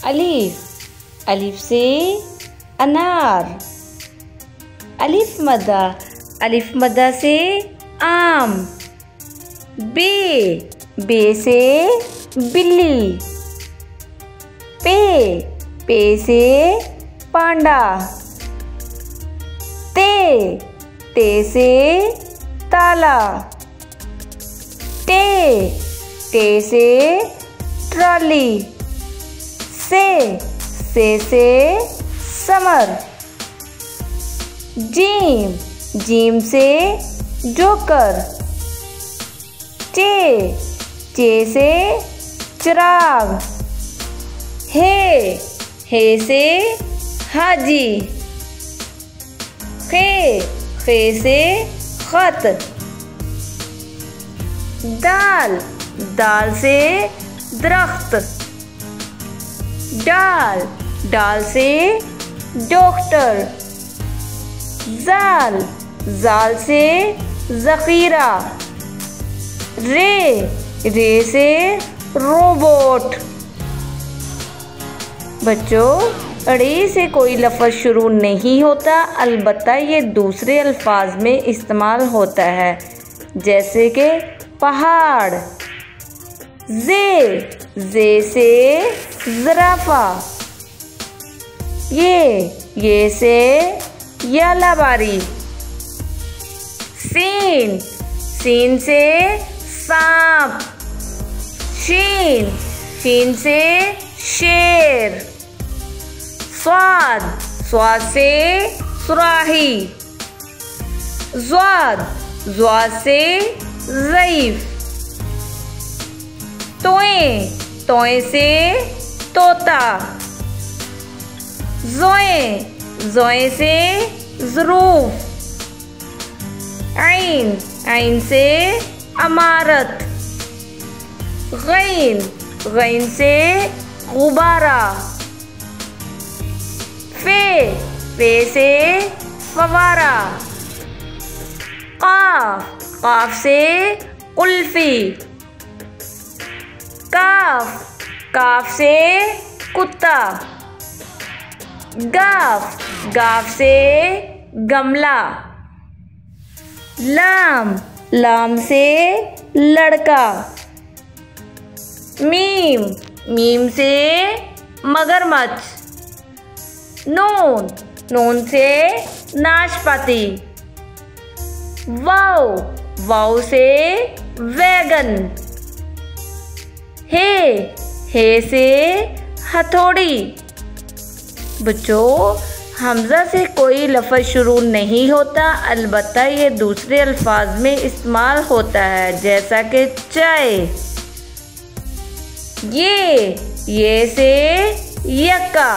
अलिफ, अलिफ से अनार। अलिफ मद्दा से आम। बे, बे से बिल्ली। पे से पांडा। ते से ताला। टे से ट्रॉली। से समर। जीम से जोकर। चे से चिराग। हे से हाजी। खे से खत। दाल से दरख्त। डाल से डॉक्टर। जाल से ज़ख़ीरा। रे से रोबोट। बच्चों, रे से कोई लफ्ज़ शुरू नहीं होता, अलबत्ता ये दूसरे अल्फाज में इस्तेमाल होता है, जैसे कि पहाड़। जे से ज़राफ़ा। ये से यालाबारी। सीन से सांप। शीन से शेर। स्वाद से सुराही। ज़्वाद से ज़ईफ़। तोए से तोता। ज़ोए से ज़रूफ़। ऐन से अमारत। गैन से गुब्बारा। फे से फवारा। काफ से कुल्फ़ी। काफ से कुत्ता। गाफ से गमला। लाम से लड़का। मीम से मगरमच्छ। नून से नाशपाती। वाव से वैगन। हे से हथौड़ी। बच्चों, हमज़ा से कोई लफ्ज़ शुरू नहीं होता, अलबत्ता ये दूसरे अल्फाज में इस्तेमाल होता है, जैसा कि चाय। ये से यक्का।